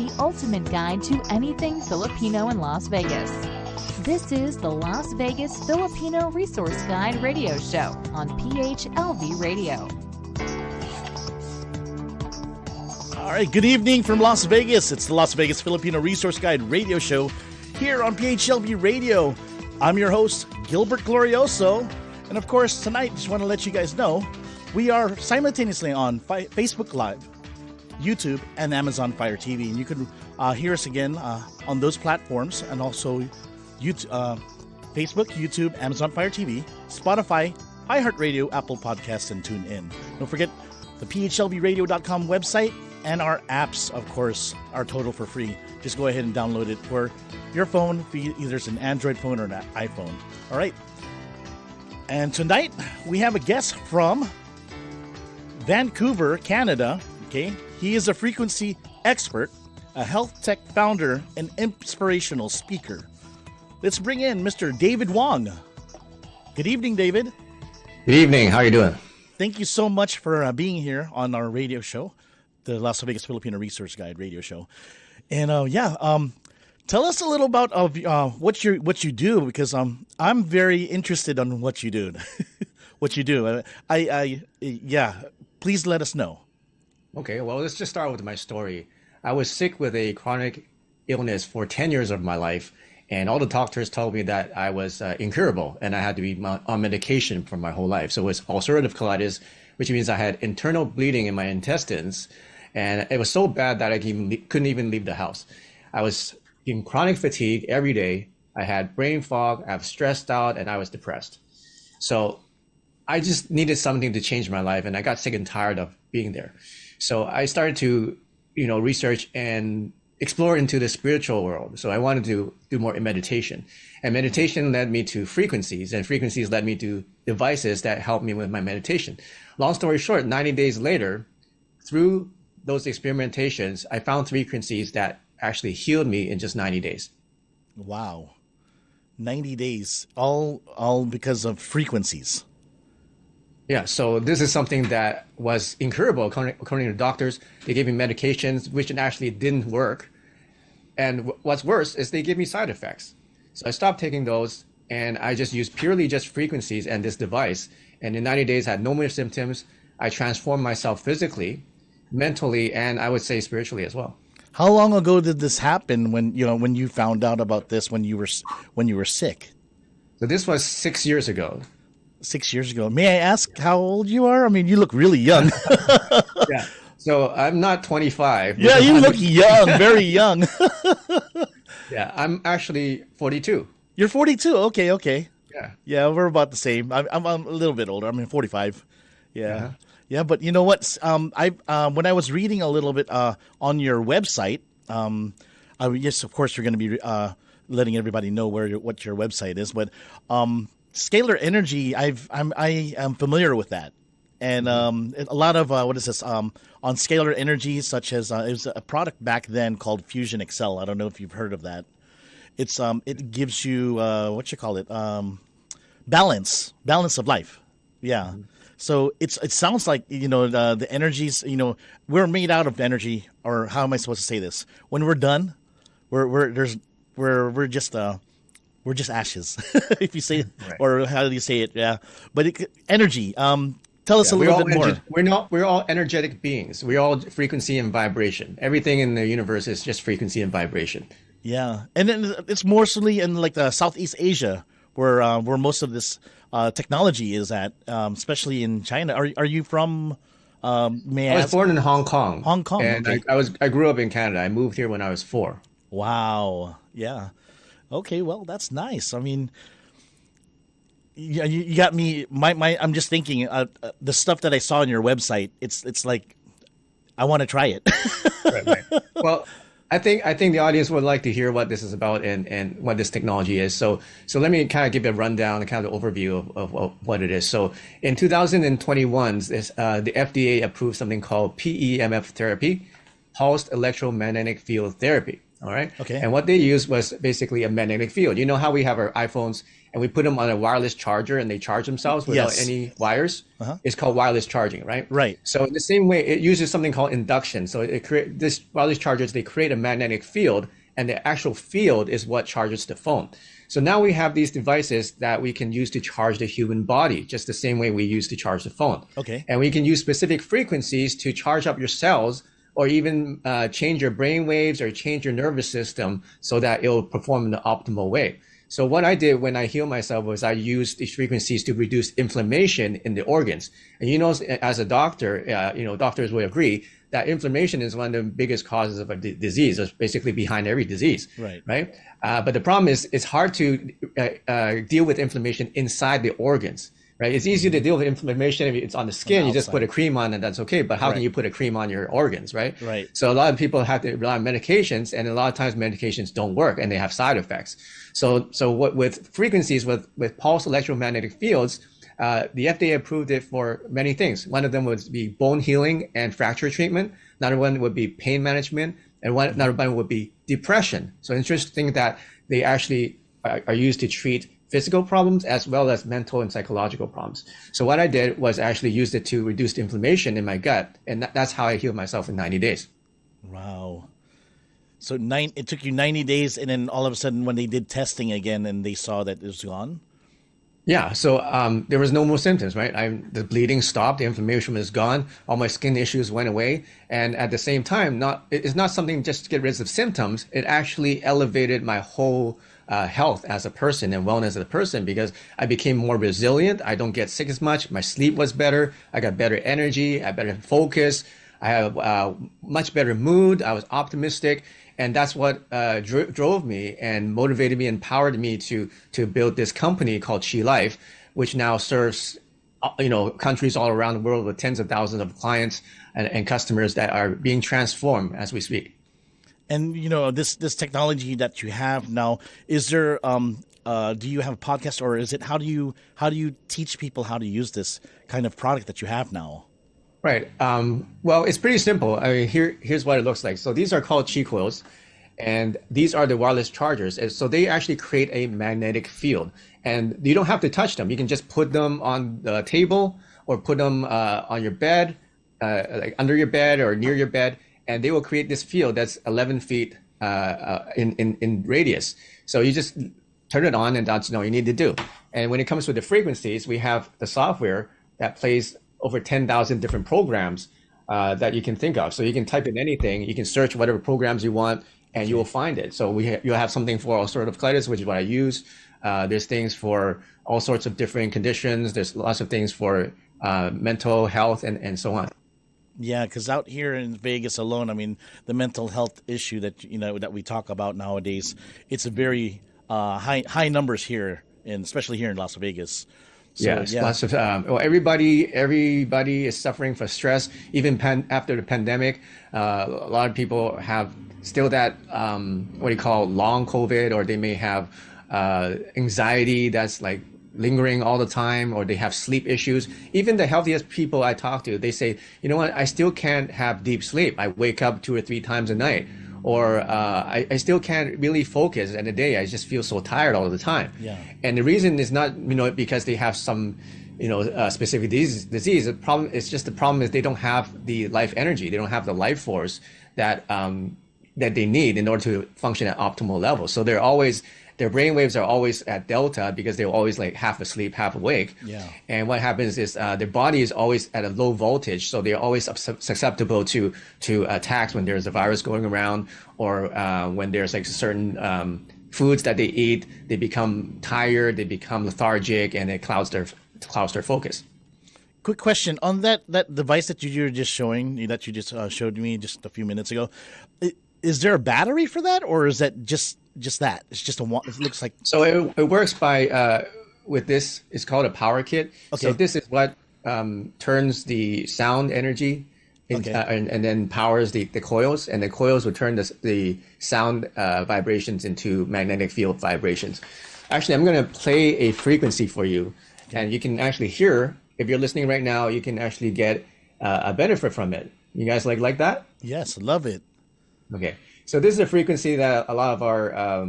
the ultimate guide to anything Filipino in Las Vegas. This is the Las Vegas Filipino Resource Guide radio show on PHLV Radio. All right, good evening from Las Vegas. It's the Las Vegas Filipino Resource Guide radio show here on PHLV Radio. I'm your host, Gilbert Glorioso. And of course, tonight, just want to let you guys know, we are simultaneously on Facebook Live, YouTube, and Amazon Fire TV. And you can hear us again on those platforms, and also YouTube, Facebook, YouTube, Amazon Fire TV, Spotify, iHeartRadio, Apple Podcasts, and TuneIn. Don't forget the PHLVradio.com website and our apps, of course, are total for free. Just go ahead and download it for your phone, either it's an Android phone or an iPhone. All right. And tonight, we have a guest from Vancouver, Canada. Okay, he is a frequency expert, a health tech founder, and inspirational speaker. Let's bring in Mr. David Wong. Good evening, David. Good evening. How are you doing? Thank you so much for being here on our radio show, the Las Vegas Filipino Resource Guide radio show. And tell us a little about what you do, because I'm very interested on what you do. What you do. Please let us know. Okay, well, let's just start with my story. I was sick with a chronic illness for 10 years of my life, and all the doctors told me that I was incurable and I had to be on medication for my whole life. So it was ulcerative colitis, which means I had internal bleeding in my intestines, and it was so bad that I couldn't even leave the house. I was in chronic fatigue every day. I had brain fog, I was stressed out, and I was depressed. So I just needed something to change my life, and I got sick and tired of being there. So I started to, research and explore into the spiritual world. So I wanted to do more meditation, and meditation led me to frequencies, and frequencies led me to devices that helped me with my meditation. Long story short, 90 days later, through those experimentations, I found frequencies that actually healed me in just 90 days. Wow. 90 days, all because of frequencies. Yeah, so this is something that was incurable according to doctors. They gave me medications which actually didn't work. And what's worse is they gave me side effects. So I stopped taking those, and I just used purely just frequencies and this device. And in 90 days, I had no more symptoms. I transformed myself physically, mentally, and I would say spiritually as well. How long ago did this happen when you found out about this when you were sick? So this was 6 years ago. 6 years ago. May I ask how old you are? I mean, you look really young. Yeah. So I'm not 25. Yeah, you look young, very young. Yeah, I'm actually 42. You're 42. Okay. Yeah. Yeah, we're about the same. I'm a little bit older. I'm 45. Yeah. Uh-huh. Yeah, but you know what? When I was reading a little bit on your website, yes, of course, you're going to be letting everybody know what your website is. But scalar energy, I am familiar with that, and a lot of what is this on scalar energy, such as it was a product back then called Fusion Excel. I don't know if you've heard of that. It's it gives you balance of life. Yeah. Mm-hmm. So it sounds like, the energies, we're made out of energy, or how am I supposed to say this? When we're done, we're just ashes, if you say it, right. Or how do you say it? Yeah. But energy, tell us a little bit more. We're all energetic beings. We're all frequency and vibration. Everything in the universe is just frequency and vibration. Yeah. And then it's mostly in like Southeast Asia where most of this technology is at, especially in China. Are you from? I was born in Hong Kong. Hong Kong, and okay. I grew up in Canada. I moved here when I was 4. Wow. Yeah. Okay. Well, that's nice. I mean, you got me. I'm just thinking the stuff that I saw on your website. It's like I want to try it. Right. Well, I think the audience would like to hear what this is about and what this technology is. So let me kind of give a rundown and kind of overview of what it is. So in 2021, the FDA approved something called PEMF therapy, pulsed electromagnetic field therapy. All right. Okay. And what they used was basically a magnetic field. You know how we have our iPhones and we put them on a wireless charger and they charge themselves without Yes. any wires? Uh-huh. It's called wireless charging, right? Right. So in the same way, it uses something called induction. So it create this wireless chargers, they create a magnetic field, and the actual field is what charges the phone. So now we have these devices that we can use to charge the human body, just the same way we use to charge the phone. Okay. And we can use specific frequencies to charge up your cells, or even change your brain waves or change your nervous system so that it'll perform in the optimal way. So what I did when I healed myself was I used these frequencies to reduce inflammation in the organs. And as a doctor, doctors will agree that inflammation is one of the biggest causes of a disease. It's basically behind every disease, right? But the problem is it's hard to deal with inflammation inside the organs. Right? It's easy to deal with inflammation if it's on the skin. You just put a cream on and that's okay. But how can you put a cream on your organs, right? Right. So a lot of people have to rely on medications, and a lot of times medications don't work and they have side effects. So what with frequencies, with pulse electromagnetic fields, the FDA approved it for many things. One of them would be bone healing and fracture treatment. Another one would be pain management, and another one would be depression. So interesting that they actually are used to treat physical problems as well as mental and psychological problems. So what I did was actually used it to reduce the inflammation in my gut, and that's how I healed myself in 90 days. Wow. So it took you 90 days, and then all of a sudden when they did testing again and they saw that it was gone? Yeah, so there was no more symptoms, right? The bleeding stopped, the inflammation was gone, all my skin issues went away, and at the same time, it's not something just to get rid of symptoms. It actually elevated my whole health as a person and wellness as a person, because I became more resilient. I don't get sick as much. My sleep was better. I got better energy. I had better focus. I have much better mood. I was optimistic. And that's what drove me and motivated me, empowered me to build this company called Chi Life, which now serves countries all around the world with tens of thousands of clients and customers that are being transformed as we speak. And this technology that you have now, is there do you have a podcast, or is it how do you teach people how to use this kind of product that you have now? Right. Well, it's pretty simple. I mean, here's what it looks like. So these are called Qi coils, and these are the wireless chargers. And so they actually create a magnetic field, and you don't have to touch them. You can just put them on the table or put them on your bed, like under your bed or near your bed, and they will create this field that's 11 feet in radius. So you just turn it on, and that's all you need to do. And when it comes to the frequencies, we have the software that plays over 10,000 different programs that you can think of. So you can type in anything, you can search whatever programs you want, and you will find it. So you'll have something for ulcerative colitis, which is what I use. There's things for all sorts of different conditions. There's lots of things for mental health and so on. Yeah, because out here in Vegas alone, I mean, the mental health issue that that we talk about nowadays, it's a very high numbers here, and especially here in Las Vegas. So, lots of everybody is suffering from stress. Even after the pandemic, a lot of people have still that what do you call long COVID, or they may have anxiety that's like lingering all the time, or they have sleep issues. Even the healthiest people I talk to, they say, you know what, I still can't have deep sleep. I wake up 2 or 3 times a night. Or I still can't really focus in the day. I just feel so tired all the time. Yeah. And the reason is not because they have some specific disease. The problem is they don't have the life energy. They don't have the life force that they need in order to function at optimal levels. So their brain waves are always at delta, because they're always like half asleep, half awake. Yeah. And what happens is their body is always at a low voltage, so they're always susceptible to attacks when there's a virus going around, or when there's like certain foods that they eat, they become tired, they become lethargic, and it clouds their focus. Quick question on that device that you were just showing, that you just showed me just a few minutes ago. Is there a battery for that, or is that just that? It's just it looks like. So it works by with this. It's called a power kit. Okay. So this is what turns the sound energy and then powers the coils, and the coils will turn the sound vibrations into magnetic field vibrations. Actually, I'm going to play a frequency for you, and you can actually hear. If you're listening right now, you can actually get a benefit from it. You guys like that? Yes, love it. Okay. So this is a frequency that a lot of our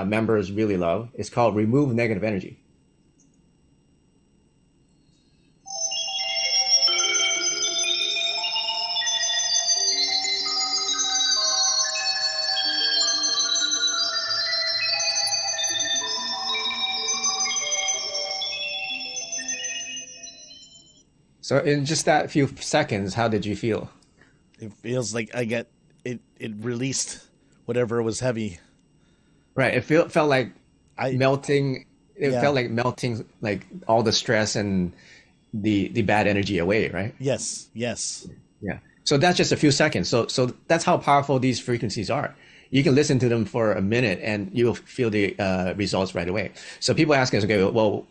members really love. It's called remove negative energy. So in just that few seconds, how did you feel? It feels like I get it. It released whatever was heavy. Right. It felt like I melting. It Yeah. felt like melting, like all the stress and the bad energy away. Right. Yes. Yes. Yeah. So that's just a few seconds. So that's how powerful these frequencies are. You can listen to them for a minute and you'll feel the results right away. So people ask us, okay, well,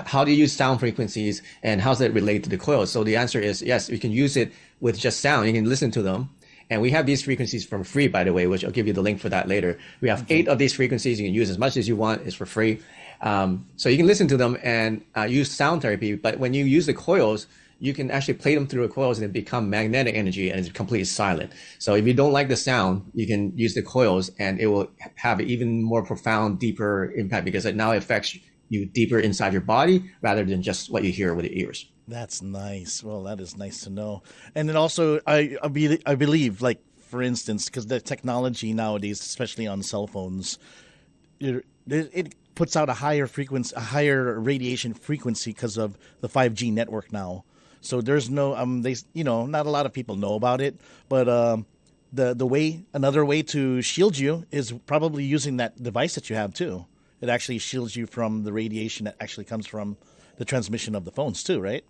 how do you use sound frequencies and how does it relate to the coils? So the answer is yes, you can use it with just sound. You can listen to them. And we have these frequencies for free, by the way, which I'll give you the link for that later. We have 8 of these frequencies. You can use as much as you want. It's for free. So you can listen to them and use sound therapy. But when you use the coils, you can actually play them through the coils and it become magnetic energy and it's completely silent. So if you don't like the sound, you can use the coils and it will have even more profound, deeper impact because it now affects you deeper inside your body rather than just what you hear with your ears. That's nice. Well, that is nice to know. And then also, I believe, like for instance, because the technology nowadays, especially on cell phones, it puts out a higher frequency, a higher radiation frequency because of the 5G network now. So there's no not a lot of people know about it, but another way to shield you is probably using that device that you have too. It actually shields you from the radiation that actually comes from the transmission of the phones too, right?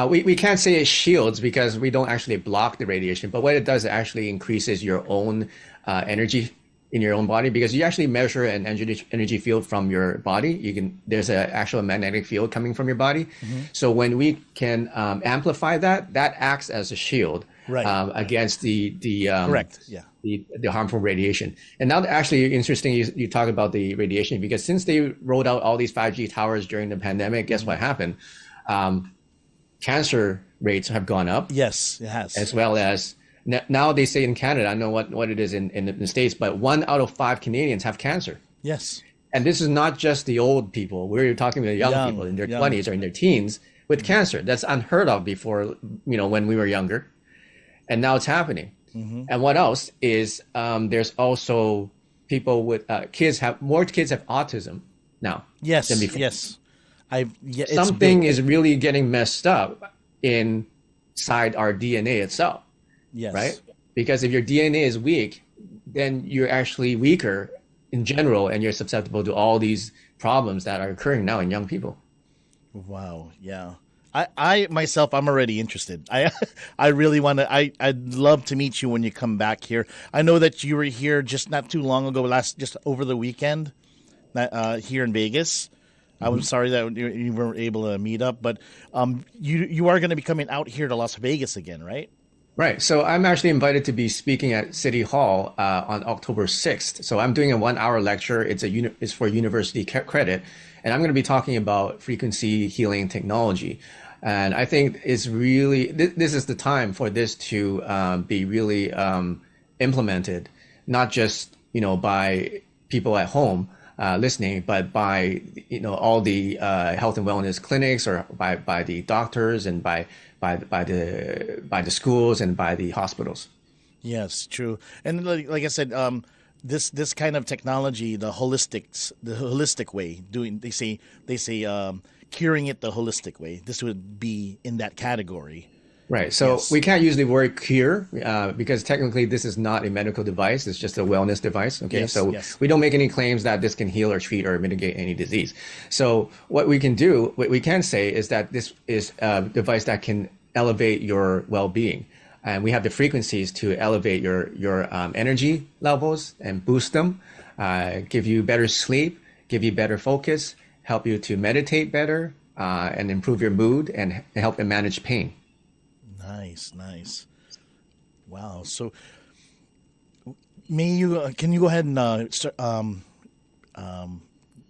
We can't say it shields because we don't actually block the radiation, but what it does, it actually increases your own energy in your own body because you actually measure an energy field from your body. There's an actual magnetic field coming from your body. Mm-hmm. So when we can amplify that acts as a shield against the correct, yeah, the harmful radiation. And now, actually, interesting you talk about the radiation because since they rolled out all these 5G towers during the pandemic, guess what happened? Cancer rates have gone up. Yes, it has. As well as now they say in Canada, I don't know what it is in the States, but 1 out of 5 Canadians have cancer. Yes. And this is not just the old people. We're talking about young people in their 20s or in their teens with cancer. That's unheard of before, when we were younger. And now it's happening. Mm-hmm. And what else is there's also people with more kids have autism now. Yes. Than before. Yes. Something is really getting messed up inside our DNA itself. Yes. Right? Because if your DNA is weak, then you're actually weaker in general and you're susceptible to all these problems that are occurring now in young people. Wow. Yeah. I myself, I'm already interested. I really want to, I'd love to meet you when you come back here. I know that you were here just not too long ago, just over the weekend, here in Vegas. Mm-hmm. I'm sorry that you weren't able to meet up, but you are going to be coming out here to Las Vegas again, right? Right. So I'm actually invited to be speaking at City Hall on October 6th. So I'm doing a 1-hour lecture. It's for university credit. And I'm going to be talking about frequency healing technology. And I think it's really, this is the time for this to be really implemented, not just, by people at home listening, but by, all the health and wellness clinics or by the doctors and by the schools and by the hospitals. Yes, true. And like I said, this kind of technology, the holistic way, they say curing it the holistic way. This would be in that category. Right. So yes. We can't use the word cure because technically this is not a medical device. It's just a wellness device. Okay. Yes, so yes. We don't make any claims that this can heal or treat or mitigate any disease. So what we can say is that this is a device that can elevate your well-being. And we have the frequencies to elevate your energy levels and boost them, give you better sleep, give you better focus, help you to meditate better, and improve your mood and help and manage pain. Nice. Wow. So, can you go ahead and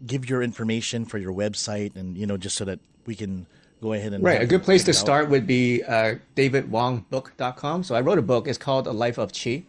give your information for your website and just so that we can go ahead and right. A good place to start would be davidwongbook.com. So I wrote a book. It's called A Life of Qi.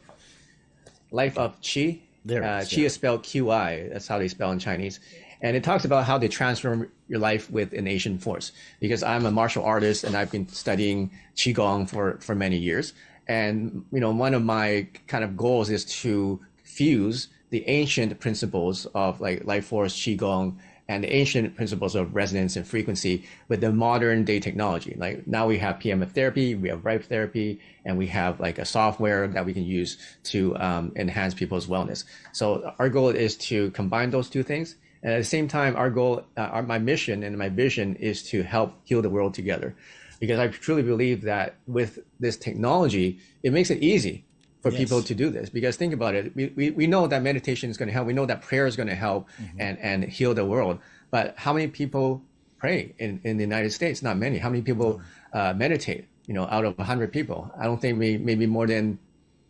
Life of Qi. There it is, Qi is spelled QI. That's how they spell in Chinese. And it talks about how they transform your life with an ancient force. Because I'm a martial artist and I've been studying Qigong for many years. And, one of my kind of goals is to fuse the ancient principles of like life force, Qigong, and the ancient principles of resonance and frequency with the modern day technology. Like now we have PMF therapy, we have Ripe therapy, and we have like a software that we can use to enhance people's wellness. So our goal is to combine those two things. And at the same time, our goal, my mission and my vision is to help heal the world together. Because I truly believe that with this technology, it makes it easy for people to do this. Because think about it, we know that meditation is going to help. We know that prayer is going to help and heal the world. But how many people pray in the United States? Not many. How many people meditate? Out of 100 people, I don't think maybe more than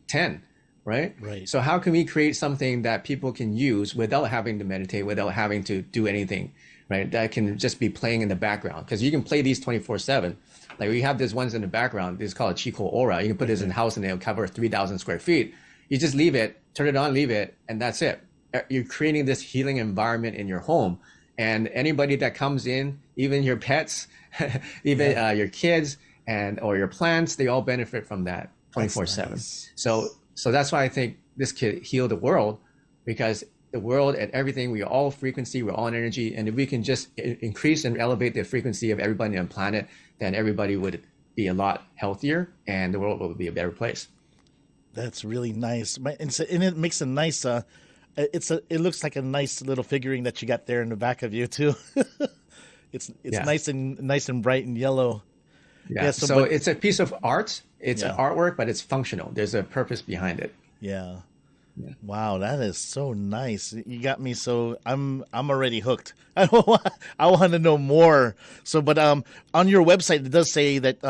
10, right? Right. So how can we create something that people can use without having to meditate, without having to do anything, right? That can just be playing in the background, because you can play these 24/7. Like we have these ones in the background. This is called a Chico Aura. You can put this in the house and it'll cover 3,000 square feet. You just leave it, turn it on, leave it, and that's it. You're creating this healing environment in your home. And anybody that comes in, even your pets, even your kids or your plants, they all benefit from that 24/7. Nice. So that's why I think this could heal the world, because the world and everything, we're all frequency, we're all energy. And if we can just increase and elevate the frequency of everybody on the planet, then everybody would be a lot healthier and the world would be a better place. That's really nice. And it makes a nice, it looks like a nice little figurine that you got there in the back of you too. It's nice and bright and yellow. Yeah. So it's a piece of art. It's an artwork, but it's functional. There's a purpose behind it. Yeah. Wow, that is so nice. You got me so I'm already hooked. I want to know more. So, but on your website it does say that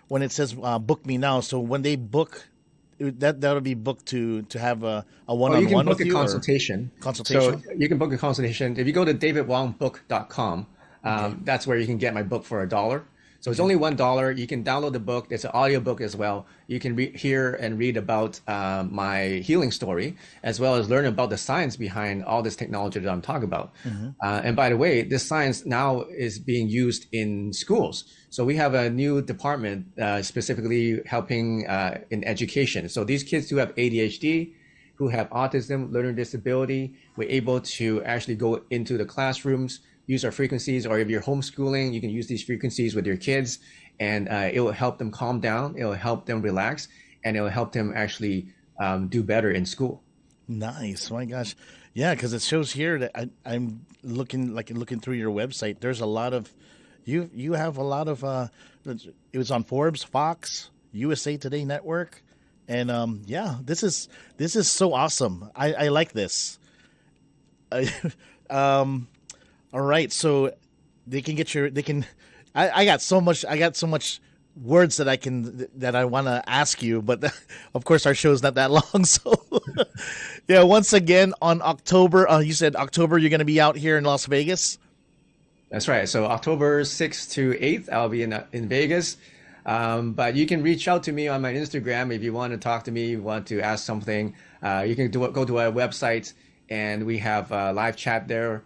when it says book me now. So when they book, that'll be booked to have a one-on-one you can book with a consultation. Consultation. So you can book a consultation. If you go to davidwongbook.com, that's where you can get my book for $1. So it's only $1. You can download the book. It's an audio book as well. You can hear and read about my healing story, as well as learn about the science behind all this technology that I'm talking about. And by the way, this science now is being used in schools. So we have a new department specifically helping in education. So these kids who have ADHD, who have autism, learning disability, we're able to actually go into the classrooms, use our frequencies, or if you're homeschooling, you can use these frequencies with your kids, and it will help them calm down, it will help them relax, and it will help them actually do better in school. Nice. My gosh. Yeah, because it shows here that I'm looking through your website. There's a lot of, you have a lot of, it was on Forbes, Fox, USA Today Network. And this is so awesome. I like this. All right, so they can I got so much words that I want to ask you, but of course our show's not that long. So yeah, once again on October, you said October you're going to be out here in Las Vegas. That's right. So October 6th to 8th, I'll be in Vegas. But you can reach out to me on my Instagram if you want to talk to me, you want to ask something. You can go to our website, and we have live chat there.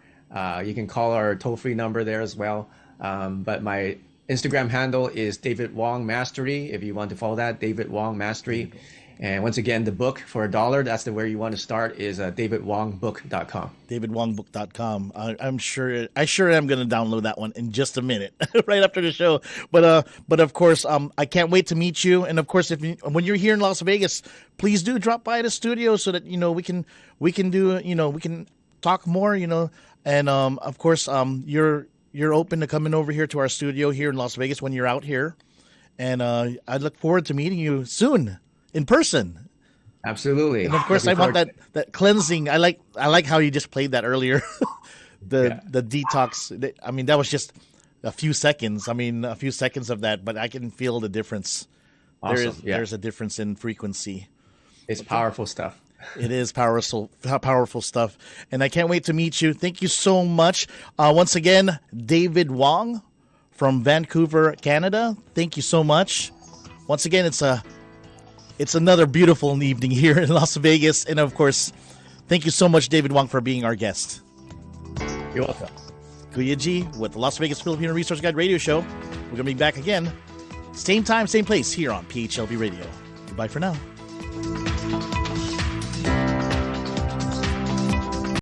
You can call our toll-free number there as well. But my Instagram handle is David Wong Mastery. If you want to follow that, David Wong Mastery. And once again, the book for $1, that's where you want to start, is davidwongbook.com. davidwongbook.com. I sure am going to download that one in just a minute, right after the show. But of course, I can't wait to meet you. And of course, when you're here in Las Vegas, please do drop by the studio so that we can talk more. And of course, you're open to coming over here to our studio here in Las Vegas when you're out here. And I look forward to meeting you soon. In person. Absolutely. And of course I want that cleansing. I like how you just played that earlier. the detox. I mean, that was just a few seconds. A few seconds of that, but I can feel the difference. Awesome. There's a difference in frequency. It's powerful stuff. It is powerful stuff. And I can't wait to meet you. Thank you so much. Once again, David Wong from Vancouver, Canada. Thank you so much. Once again, it's It's another beautiful evening here in Las Vegas. And of course, thank you so much, David Wong, for being our guest. You're welcome. Kuya G with the Las Vegas Filipino Resource Guide Radio Show. We're going to be back again. Same time, same place here on PHLV Radio. Goodbye for now.